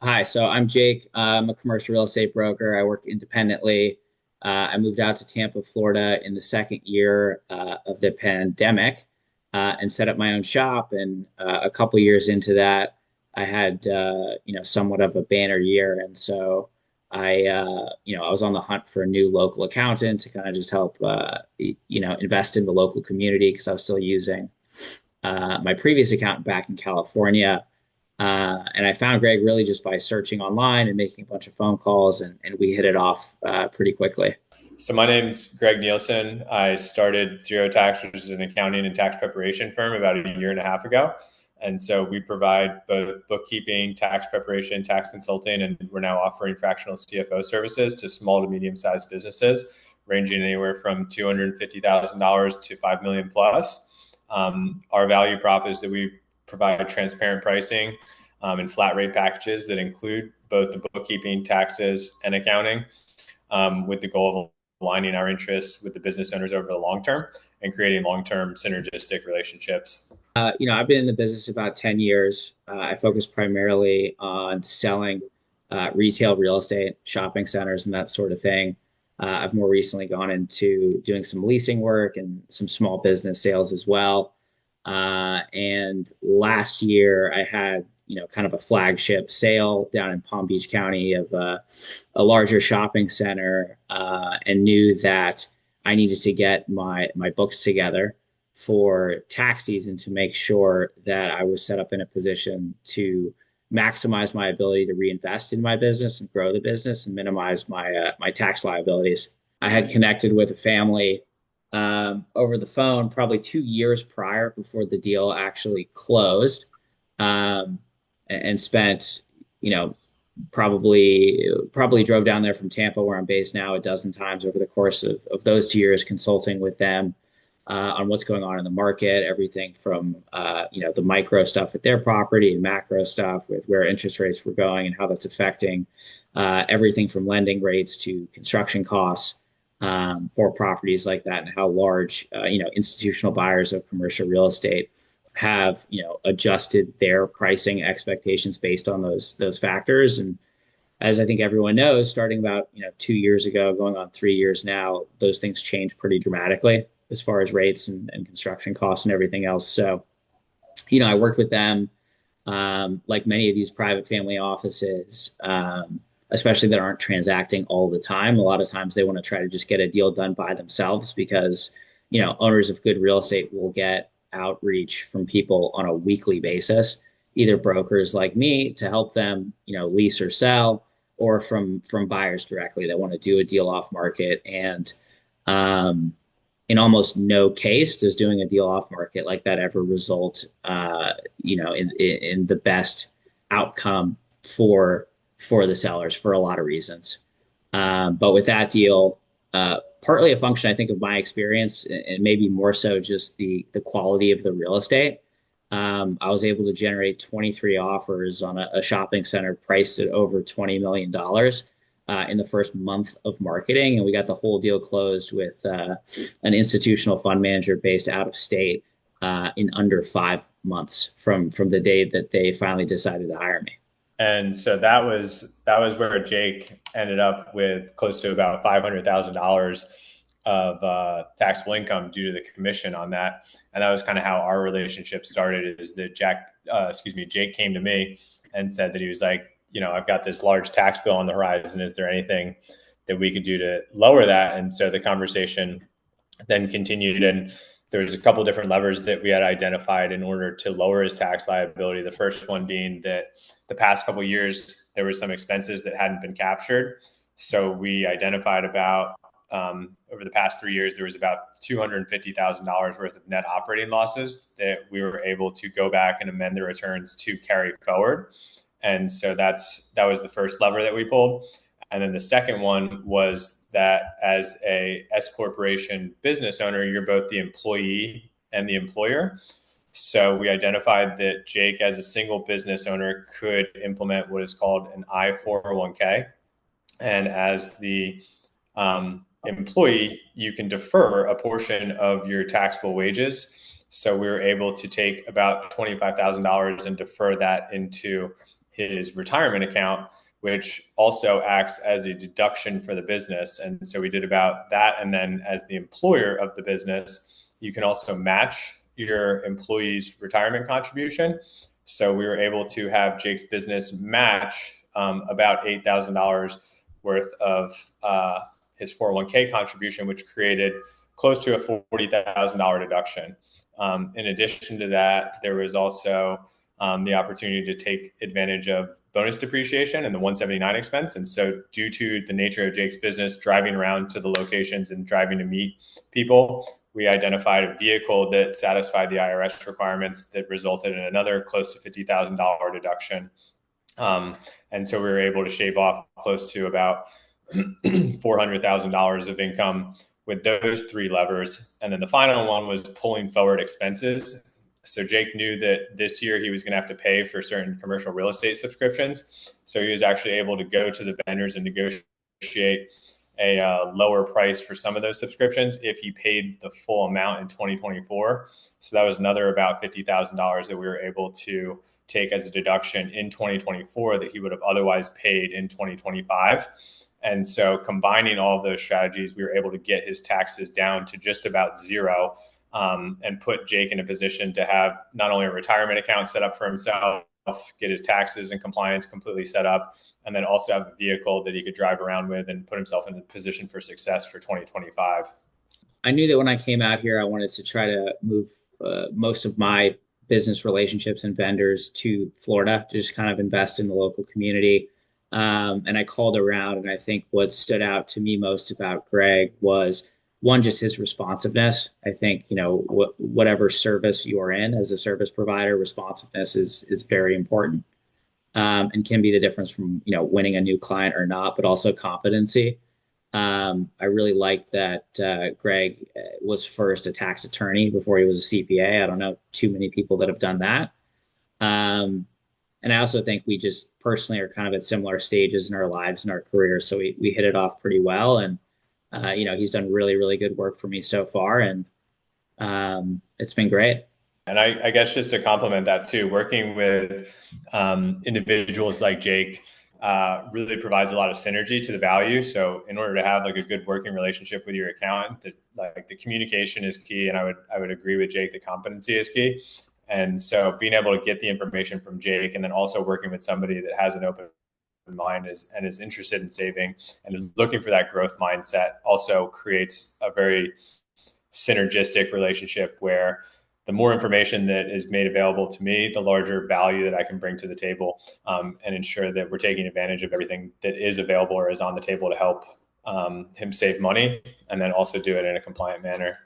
Hi, so I'm Jake. I'm a commercial real estate broker. I work independently. I moved out to Tampa, Florida in the second year of the pandemic and set up my own shop. And a couple years into that, I had somewhat of a banner year, and so I was on the hunt for a new local accountant to kind of just help invest in the local community because I was still using my previous accountant back in California. And I found Greg really just by searching online and making a bunch of phone calls, and we hit it off pretty quickly. So my name's Greg Neilsen. I started Zero Tax, which is an accounting and tax preparation firm, about a year and a half ago. And so we provide both bookkeeping, tax preparation, tax consulting, and we're now offering fractional CFO services to small to medium-sized businesses, ranging anywhere from $250,000 to $5 million plus. Our value prop is that we provide transparent pricing and flat rate packages that include both the bookkeeping, taxes, and accounting, with the goal of aligning our interests with the business owners over the long term and creating long-term synergistic relationships. I've been in the business about 10 years. I focus primarily on selling retail real estate, shopping centers, and that sort of thing. I've more recently gone into doing some leasing work and some small business sales as well. And last year, I had kind of a flagship sale down in Palm Beach County of a larger shopping center, and knew that I needed to get my books together for tax season to make sure that I was set up in a position to maximize my ability to reinvest in my business and grow the business and minimize my tax liabilities. I had connected with a family over the phone probably 2 years prior before the deal actually closed, and spent, probably drove down there from Tampa, where I'm based now, a dozen times over the course of those 2 years, consulting with them on what's going on in the market, everything from the micro stuff with their property and macro stuff with where interest rates were going and how that's affecting everything from lending rates to construction costs for properties like that, and how large institutional buyers of commercial real estate have adjusted their pricing expectations based on those factors. And as I think everyone knows, starting about 2 years ago, going on 3 years now, those things change pretty dramatically as far as rates and construction costs and everything else. So I worked with them, like many of these private family offices, especially that aren't transacting all the time. A lot of times they want to try to just get a deal done by themselves because owners of good real estate will get outreach from people on a weekly basis, either brokers like me to help them lease or sell, or from buyers directly that want to do a deal off market. And in almost no case does doing a deal off market like that ever result in the best outcome for the sellers, for a lot of reasons. But with that deal, partly a function, I think, of my experience, and maybe more so just the quality of the real estate. I was able to generate 23 offers on a shopping center priced at over $20 million in the first month of marketing. And we got the whole deal closed with an institutional fund manager based out of state in under 5 months from the day that they finally decided to hire me. And so that was where Jake ended up with close to about $500,000 of taxable income due to the commission on that. And that was kind of how our relationship started. Is that Jake came to me and said that he was like, I've got this large tax bill on the horizon. Is there anything that we could do to lower that? And so the conversation then continued, and there was a couple of different levers that we had identified in order to lower his tax liability. The first one being that the past couple of years, there were some expenses that hadn't been captured. So we identified about, over the past 3 years, there was about $250,000 worth of net operating losses that we were able to go back and amend the returns to carry forward. And so that was the first lever that we pulled. And then the second one was that as a S corporation business owner, you're both the employee and the employer. So we identified that Jake, as a single business owner, could implement what is called an I-401k. And as the employee, you can defer a portion of your taxable wages. So we were able to take about $25,000 and defer that into his retirement account, which also acts as a deduction for the business. And so we did about that. And then as the employer of the business, you can also match your employee's retirement contribution. So we were able to have Jake's business match about $8,000 worth of his 401k contribution, which created close to a $40,000 deduction. In addition to that, there was also the opportunity to take advantage of bonus depreciation and the 179 expense. And so due to the nature of Jake's business, driving around to the locations and driving to meet people, we identified a vehicle that satisfied the IRS requirements that resulted in another close to $50,000 deduction. And so we were able to shave off close to about $400,000 of income with those three levers. And then the final one was pulling forward expenses. So Jake knew that this year he was going to have to pay for certain commercial real estate subscriptions. So he was actually able to go to the vendors and negotiate a lower price for some of those subscriptions if he paid the full amount in 2024. So that was another about $50,000 that we were able to take as a deduction in 2024 that he would have otherwise paid in 2025. And so combining all of those strategies, we were able to get his taxes down to just about zero, and put Jake in a position to have not only a retirement account set up for himself, get his taxes and compliance completely set up, and then also have a vehicle that he could drive around with and put himself in a position for success for 2025. I knew that when I came out here, I wanted to try to move most of my business relationships and vendors to Florida to just kind of invest in the local community. And I called around, and I think what stood out to me most about Greg was one, just his responsiveness. I think, whatever service you're in as a service provider, responsiveness is very important, and can be the difference from, winning a new client or not, but also competency. I really liked that Greg was first a tax attorney before he was a CPA. I don't know too many people that have done that. And I also think we just personally are kind of at similar stages in our lives and our careers. So we hit it off pretty well. And, he's done really, really good work for me so far. And it's been great. And I guess just to complement that too, working with individuals like Jake really provides a lot of synergy to the value. So in order to have like a good working relationship with your accountant, the communication is key. And I would agree with Jake, the competency is key. And so being able to get the information from Jake and then also working with somebody that has an open mind and is interested in saving and is looking for that growth mindset also creates a very synergistic relationship where the more information that is made available to me, the larger value that I can bring to the table, and ensure that we're taking advantage of everything that is available or is on the table to help him save money, and then also do it in a compliant manner.